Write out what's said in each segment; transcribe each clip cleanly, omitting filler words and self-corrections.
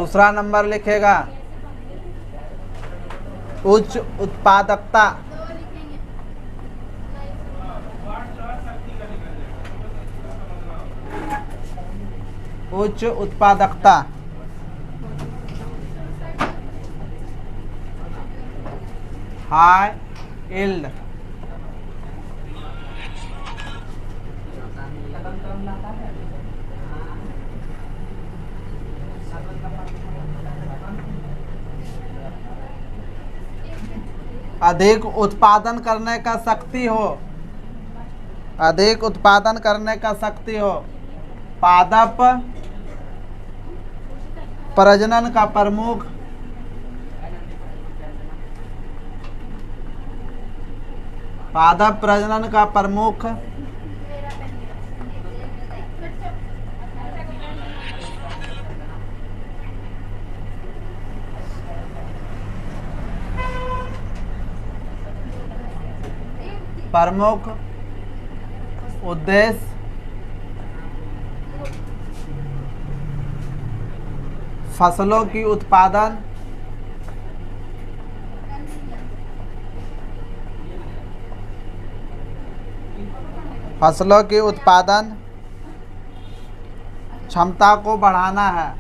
दूसरा नंबर लिखेगा उच्च उत्पादकता। उच्च उत्पादकता। High yield. अधिक उत्पादन करने का शक्ति हो। अधिक उत्पादन करने का शक्ति हो। पादप प्रजनन का प्रमुख। पादप प्रजनन का प्रमुख प्रमुख उद्देश्य फसलों की उत्पादन, फसलों की उत्पादन क्षमता को बढ़ाना है।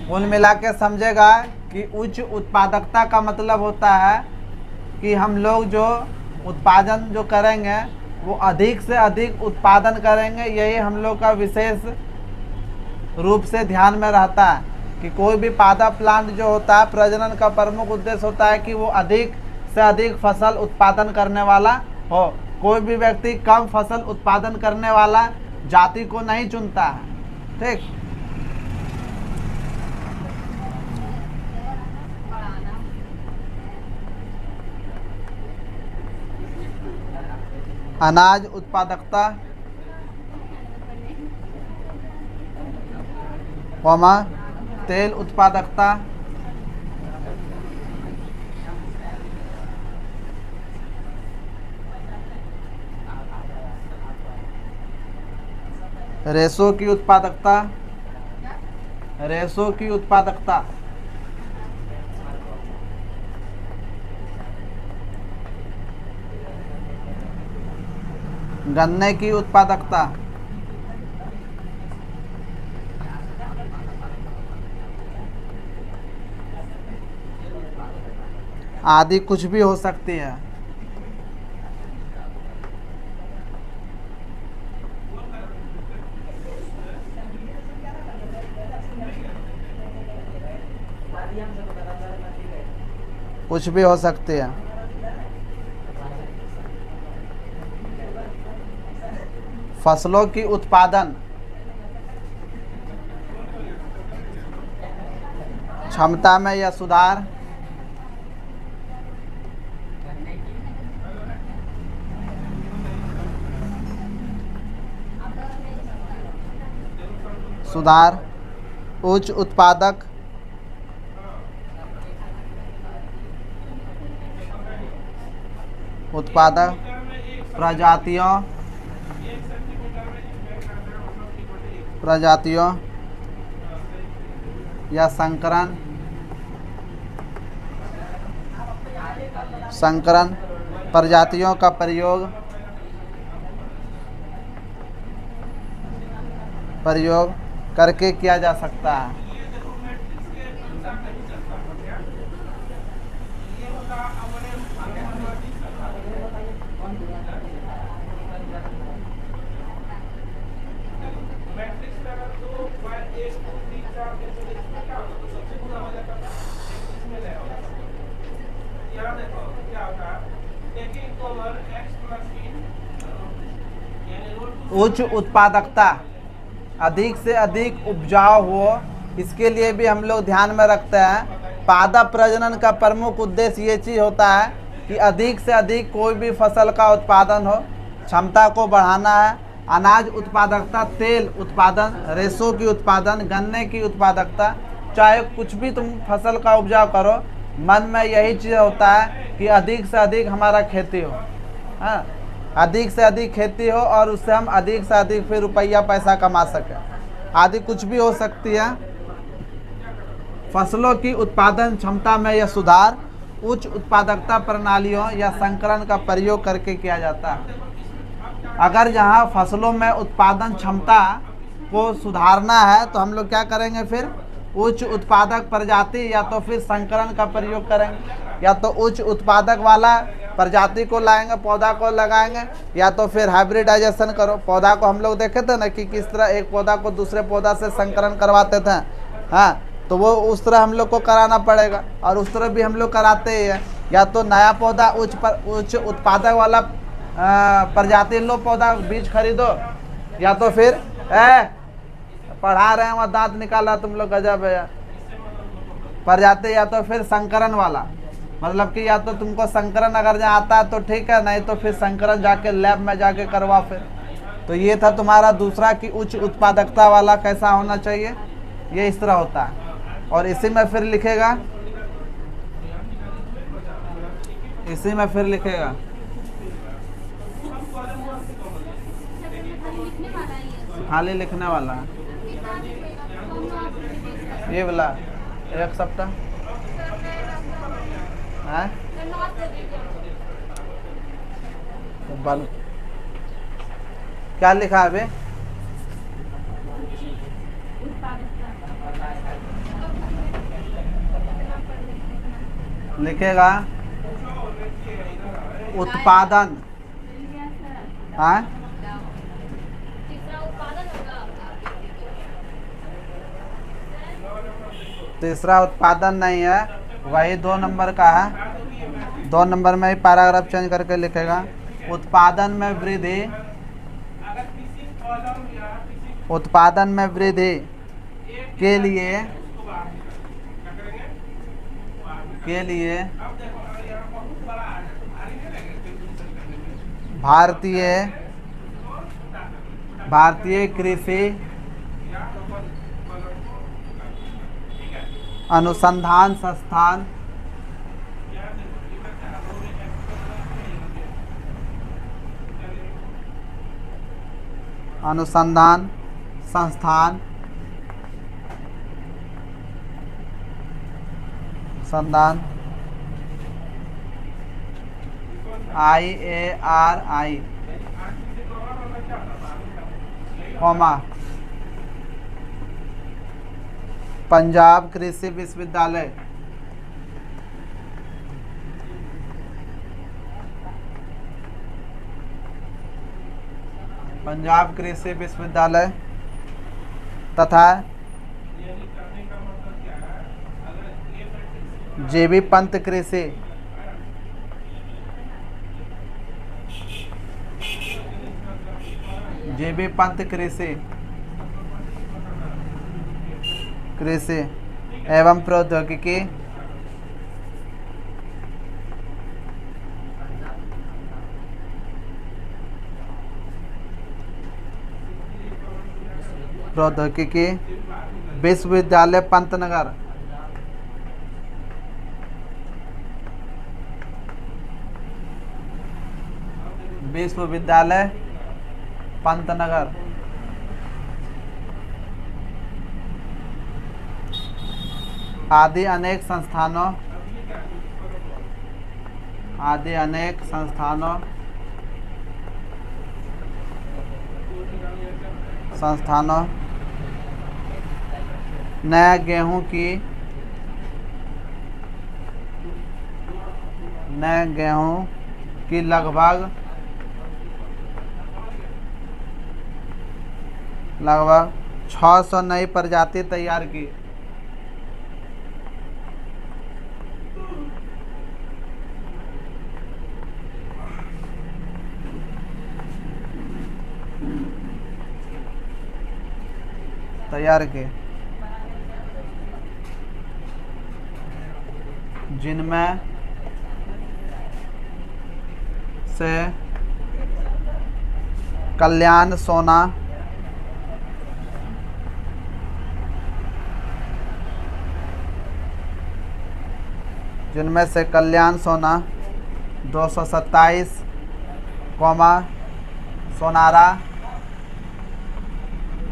कुल मिला के समझेगा कि उच्च उत्पादकता का मतलब होता है कि हम लोग जो उत्पादन जो करेंगे वो अधिक से अधिक उत्पादन करेंगे। यही हम लोग का विशेष रूप से ध्यान में रहता है कि कोई भी पादप प्लांट जो होता है प्रजनन का प्रमुख उद्देश्य होता है कि वो अधिक से अधिक फसल उत्पादन करने वाला हो। कोई भी व्यक्ति कम फसल उत्पादन करने वाला जाति को नहीं चुनता है। ठीक। अनाज उत्पादकता, तेल उत्पादकता, रेशों की उत्पादकता, रेशों की उत्पादकता, गन्ने की उत्पादकता, आदि कुछ भी हो सकती है। कुछ भी हो सकती है। फसलों की उत्पादन क्षमता में यह सुधार, उच्च उत्पादक प्रजातियों या संकरण प्रजातियों का प्रयोग करके किया जा सकता है। उच्च उत्पादकता अधिक से अधिक उपजाऊ हो, इसके लिए भी हम लोग ध्यान में रखते हैं। पादप प्रजनन का प्रमुख उद्देश्य ये चीज़ होता है कि अधिक से अधिक कोई भी फसल का उत्पादन हो, क्षमता को बढ़ाना है। अनाज उत्पादकता, तेल उत्पादन, रेशों की उत्पादन, गन्ने की उत्पादकता, चाहे कुछ भी तुम फसल का उपजाऊ करो, मन में यही चीज़ होता है कि अधिक से अधिक हमारा खेती हो, हाँ, अधिक से अधिक खेती हो और उससे हम अधिक से अधिक फिर रुपया पैसा कमा सकें। आदि कुछ भी हो सकती है। फसलों की उत्पादन क्षमता में यह सुधार उच्च उत्पादकता प्रणालियों या संकरण का प्रयोग करके किया जाता है। अगर जहाँ फसलों में उत्पादन क्षमता को सुधारना है तो हम लोग क्या करेंगे, फिर उच्च उत्पादक प्रजाति या तो फिर संकरण का प्रयोग करेंगे, या तो उच्च उत्पादक वाला प्रजाति को लाएंगे, पौधा को लगाएंगे, या तो फिर हाइब्रिडाइजेशन करो। पौधा को हम लोग देखे थे ना कि किस तरह एक पौधा को दूसरे पौधा से संकरण करवाते थे, हाँ, तो वो उस तरह हम लोग को कराना पड़ेगा और उस तरह भी हम लोग कराते ही हैं। या तो नया पौधा उच्च उत्पादक वाला प्रजाति लो, पौधा बीज खरीदो, या तो फिर पढ़ा रहे हैं वहाँ दांत निकाला तुम लोग, गजब है यार, प्रजाति, या तो फिर संकरण वाला, मतलब कि या तो तुमको संकरण अगर जहाँ आता है तो ठीक है, नहीं तो फिर संकरण जाके लैब में जाके करवा फिर। तो ये था तुम्हारा दूसरा कि उच्च उत्पादकता वाला कैसा होना चाहिए, ये इस तरह होता है। और इसी में फिर लिखेगा, इसी में फिर लिखेगा खाली लिखने वाला है ये वाला एक सप्ताह है क्या लिखा है अभी, लिखेगा उत्पादन, हाँ, तीसरा उत्पादन नहीं है, वही 2 नंबर का है। 2 नंबर में ही पैराग्राफ चेंज करके लिखेगा उत्पादन में वृद्धि, उत्पादन में वृद्धि के लिए भारतीय कृषि अनुसंधान संस्थान IARI, पंजाब कृषि विश्वविद्यालय, पंजाब कृषि विश्वविद्यालय तथा JB पंत कृषि एवं प्रौद्योगिकी विश्वविद्यालय पंतनगर, विश्वविद्यालय पंतनगर आदि अनेक संस्थानों नए गेहूं की लगभग 600 नई प्रजाति तैयार की। जिनमें से कल्याण सोना, जिनमें से कल्याण सोना 227,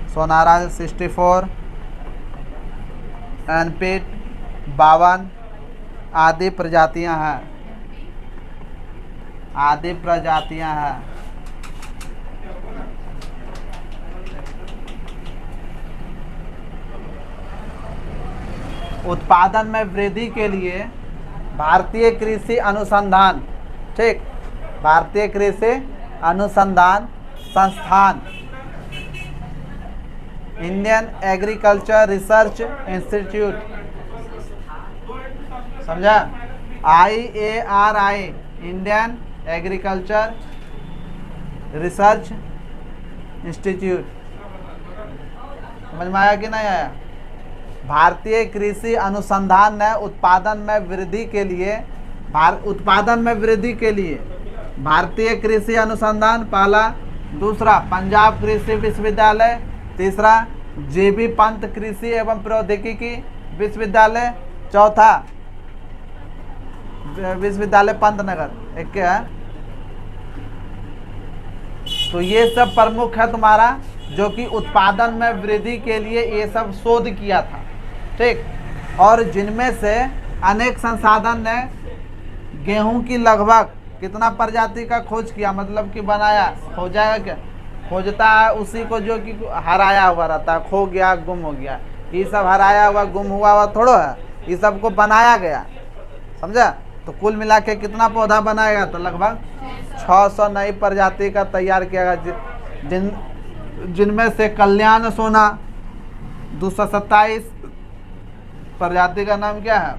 सोनारा 64, एनपीट 52 आदि प्रजातियां हैं। उत्पादन में वृद्धि के लिए भारतीय कृषि अनुसंधान, ठीक, भारतीय कृषि अनुसंधान संस्थान, इंडियन एग्रीकल्चर रिसर्च इंस्टीट्यूट, समझा, IARI, Indian agriculture research institute, समझ में आया कि नहीं आया? भारतीय कृषि अनुसंधान ने उत्पादन में वृद्धि के लिए भारतीय कृषि अनुसंधान पहला, दूसरा पंजाब कृषि विश्वविद्यालय, तीसरा JB पंत कृषि एवं प्रौद्योगिकी विश्वविद्यालय, चौथा विश्वविद्यालय पंतनगर, एक क्या है? तो ये सब प्रमुख है तुम्हारा, जो कि उत्पादन में वृद्धि के लिए ये सब शोध किया था, ठीक। और जिनमें से अनेक संसाधन ने गेहूं की लगभग कितना प्रजाति का खोज किया, मतलब कि बनाया, खोजाएगा क्या, खोजता है उसी को जो कि हराया हुआ रहता है, खो गया, गुम हो गया, ये सब हराया हुआ, गुम हुआ थोड़ो है, ये सब को बनाया गया, समझा। तो कुल मिला के कितना पौधा बनाएगा, तो लगभग 600 नई प्रजाति का तैयार किया गया, जिनमें से कल्याण सोना 227 प्रजाति का नाम क्या है,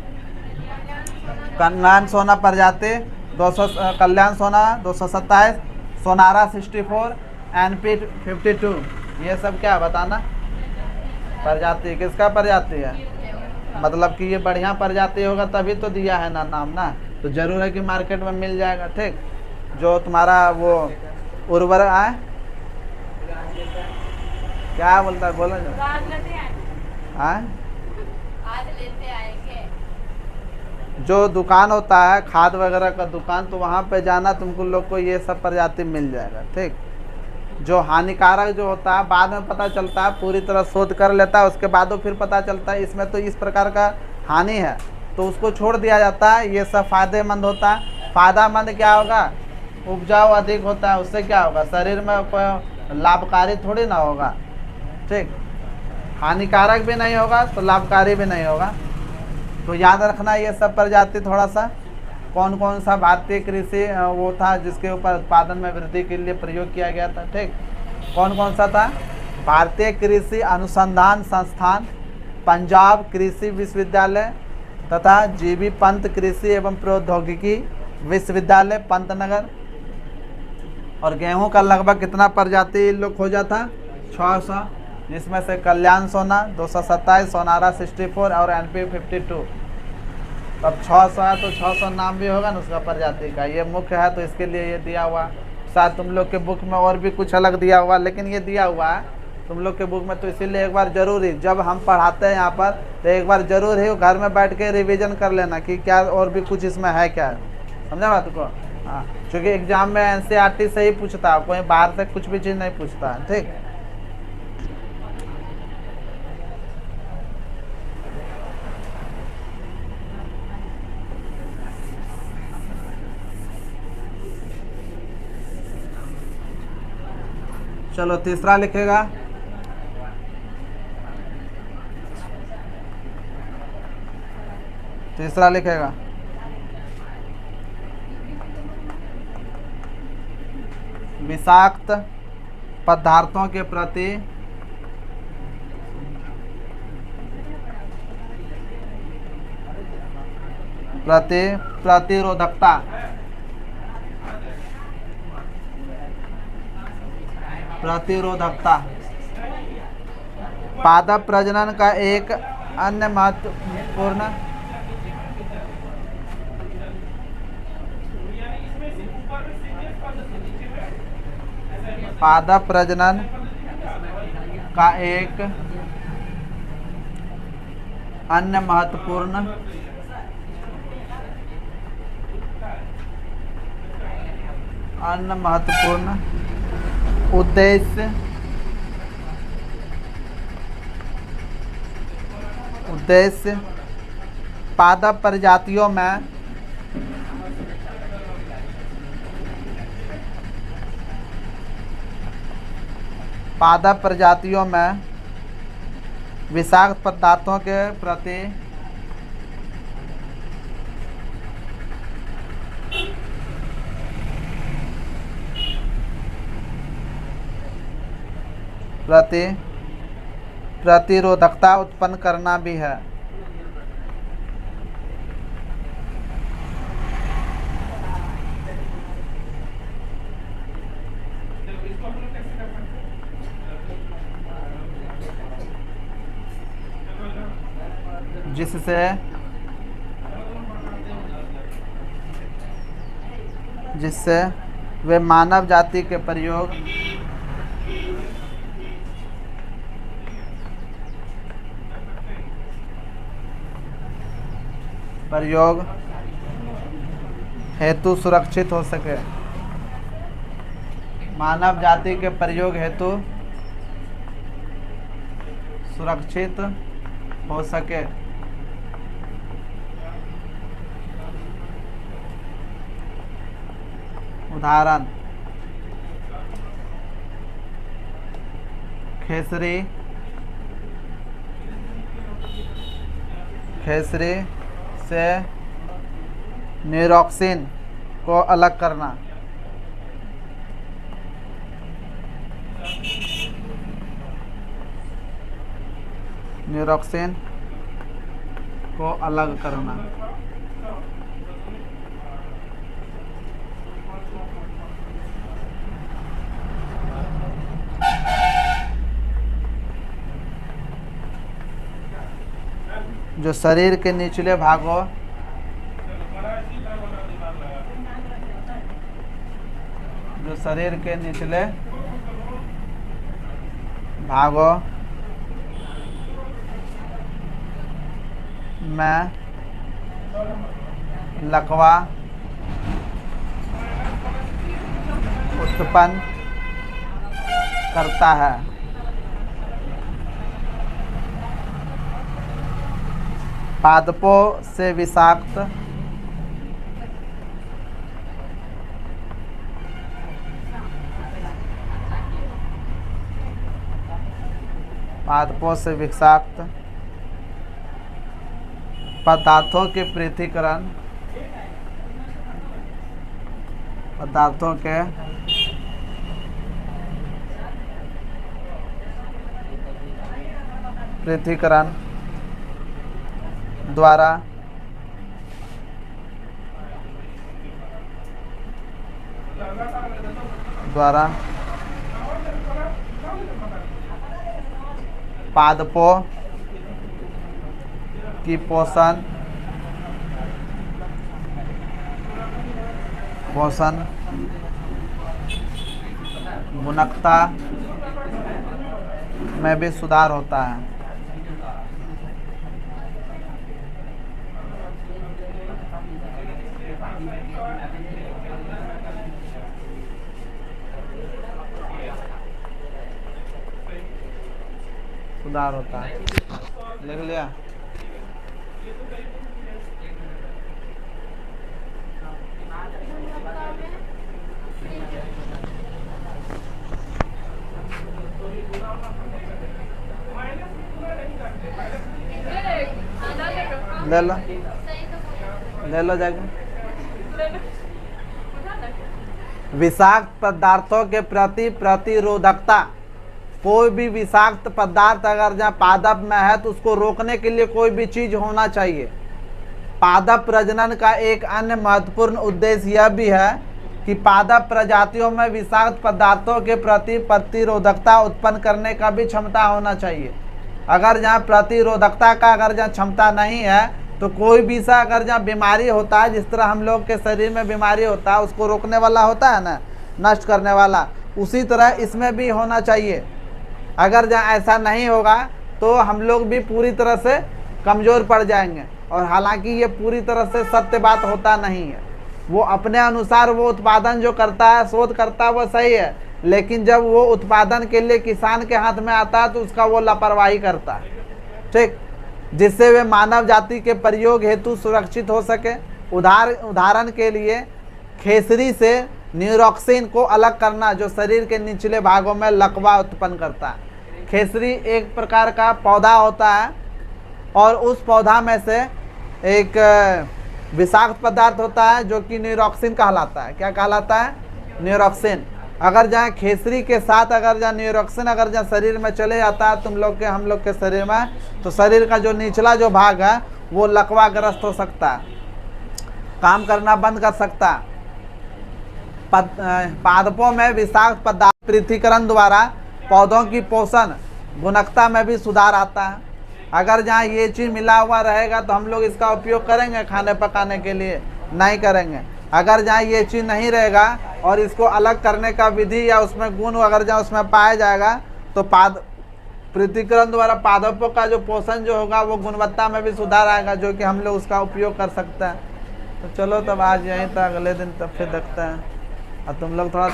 कल्याण सोना प्रजाति 200, कल्याण सोना 227, सोनारा 64, एनपीट 52, ये सब क्या बताना, प्रजाति, किसका प्रजाति है, मतलब कि ये बढ़िया प्रजाति होगा तभी तो दिया है ना नाम ना, तो जरूर है कि मार्केट में मिल जाएगा, ठीक। जो तुम्हारा वो उर्वरक है, क्या बोलता है, बोलो जो जो दुकान होता है खाद वगैरह का दुकान, तो वहाँ पे जाना, तुमको लोग को ये सब प्रजाति मिल जाएगा, ठीक। जो हानिकारक जो होता है बाद में पता चलता है, पूरी तरह शोध कर लेता है, उसके बाद फिर पता चलता है इसमें तो इस प्रकार का हानि है, तो उसको छोड़ दिया जाता है। ये सब फायदेमंद होता है। फायदेमंद क्या होगा, उपजाऊ अधिक होता है, उससे क्या होगा, शरीर में कोई लाभकारी थोड़ी ना होगा, ठीक। हानिकारक भी नहीं होगा तो लाभकारी भी नहीं होगा। तो याद रखना ये सब प्रजाति थोड़ा सा, कौन कौन सा भारतीय कृषि वो था जिसके ऊपर उत्पादन में वृद्धि के लिए प्रयोग किया गया था, ठीक। कौन कौन सा था, भारतीय कृषि अनुसंधान संस्थान, पंजाब कृषि विश्वविद्यालय तथा JB पंत कृषि एवं प्रौद्योगिकी विश्वविद्यालय पंतनगर। और गेहूं का लगभग कितना प्रजाति लोग खोजा था, 600, जिसमें से कल्याण सोना 227, सोनारा 64 और NP 52। अब 600 है तो 600 नाम भी होगा ना उसका प्रजाति का, ये मुख्य है तो इसके लिए ये दिया हुआ। शायद तुम लोग के बुक में और भी कुछ अलग दिया हुआ, लेकिन ये दिया हुआ है तुम लोग के बुक में, तो इसीलिए एक बार जरूर ही जब हम पढ़ाते हैं यहाँ पर तो एक बार जरूर ही घर में बैठ के रिवीजन कर लेना कि क्या और भी कुछ इसमें है क्या, समझा बात को। हाँ, क्योंकि एग्जाम में NCERT से ही पूछता है, कोई बाहर से कुछ भी चीज़ नहीं पूछता है, ठीक। चलो तीसरा लिखेगा, तीसरा लिखेगा विषाक्त पदार्थों के प्रति प्रतिरोधकता। प्रतिरोधकता पादप प्रजनन का एक अन्य महत्वपूर्ण पादप प्रजनन का एक अन्य महत्वपूर्ण अन्य महत्वपूर्ण उद्देश्य पादप प्रजातियों में विषाक्त पदार्थों के प्रति प्रतिरोधकता उत्पन्न करना भी है। जिससे वे मानव जाति के प्रयोग हेतु सुरक्षित हो सके। मानव जाति के प्रयोग हेतु सुरक्षित हो सके। उदाहरण खेसरी से न्यूरोक्सिन को अलग करना। जो शरीर के निचले भागों में लकवा उत्पन्न करता है। पादपों से विषाक्त पदार्थों के पृथक्करण द्वारा पादपों की पोषण गुणवत्ता में भी सुधार होता है। लिख लिया। ले लो जाके। विषाक्त पदार्थों के प्रति प्रतिरोधकता। कोई भी विषाक्त पदार्थ अगर जहाँ पादप में है तो उसको रोकने के लिए कोई भी चीज होना चाहिए। पादप प्रजनन का एक अन्य महत्वपूर्ण उद्देश्य यह भी है कि पादप प्रजातियों में विषाक्त पदार्थों के प्रति प्रतिरोधकता उत्पन्न करने का भी क्षमता होना चाहिए। अगर जहाँ प्रतिरोधकता का अगर जहाँ क्षमता नहीं है तो कोई भी सा अगर जहाँ बीमारी होता है, जिस तरह हम लोग के शरीर में बीमारी होता है उसको रोकने वाला होता है ना, नष्ट करने वाला, उसी तरह इसमें भी होना चाहिए। अगर जहाँ ऐसा नहीं होगा तो हम लोग भी पूरी तरह से कमज़ोर पड़ जाएंगे, और हालांकि ये पूरी तरह से सत्य बात होता नहीं है। वो अपने अनुसार वो उत्पादन जो करता है, शोध करता है, वो सही है, लेकिन जब वो उत्पादन के लिए किसान के हाथ में आता है तो उसका वो लापरवाही करता है, ठीक, जिससे वे मानव जाति के प्रयोग हेतु सुरक्षित हो सके। उदाहरण के लिए खेसरी से न्यूरोक्सिन को अलग करना, जो शरीर के निचले भागों में लकवा उत्पन्न करता है। खेसरी एक प्रकार का पौधा होता है और उस पौधा में से एक विषाक्त पदार्थ होता है जो कि न्यूरोक्सिन कहलाता है। क्या कहलाता है? न्यूरोक्सिन। अगर जहाँ खेसरी के साथ अगर जहाँ न्यूरोक्सिन अगर जहाँ शरीर में चले जाता है हम लोग के शरीर में, तो शरीर का जो निचला जो भाग है वो लकवाग्रस्त हो सकता है, काम करना बंद कर सकता है। पादपों में विषाक्त पदार्थ पृथक्करण द्वारा पौधों की पोषण गुणवत्ता में भी सुधार आता है। अगर जहाँ ये चीज़ मिला हुआ रहेगा तो हम लोग इसका उपयोग करेंगे खाने पकाने के लिए? नहीं करेंगे। अगर जहाँ ये चीज़ नहीं रहेगा और इसको अलग करने का विधि या उसमें गुण अगर जहाँ उसमें पाया जाएगा तो पृथक्करण द्वारा पादपों का जो पोषण जो होगा वो गुणवत्ता में भी सुधार आएगा, जो कि हम लोग उसका उपयोग कर सकते हैं। तो चलो तब आज यहीं तक, अगले दिन तब फिर देखते हैं। और तुम लोग थोड़ा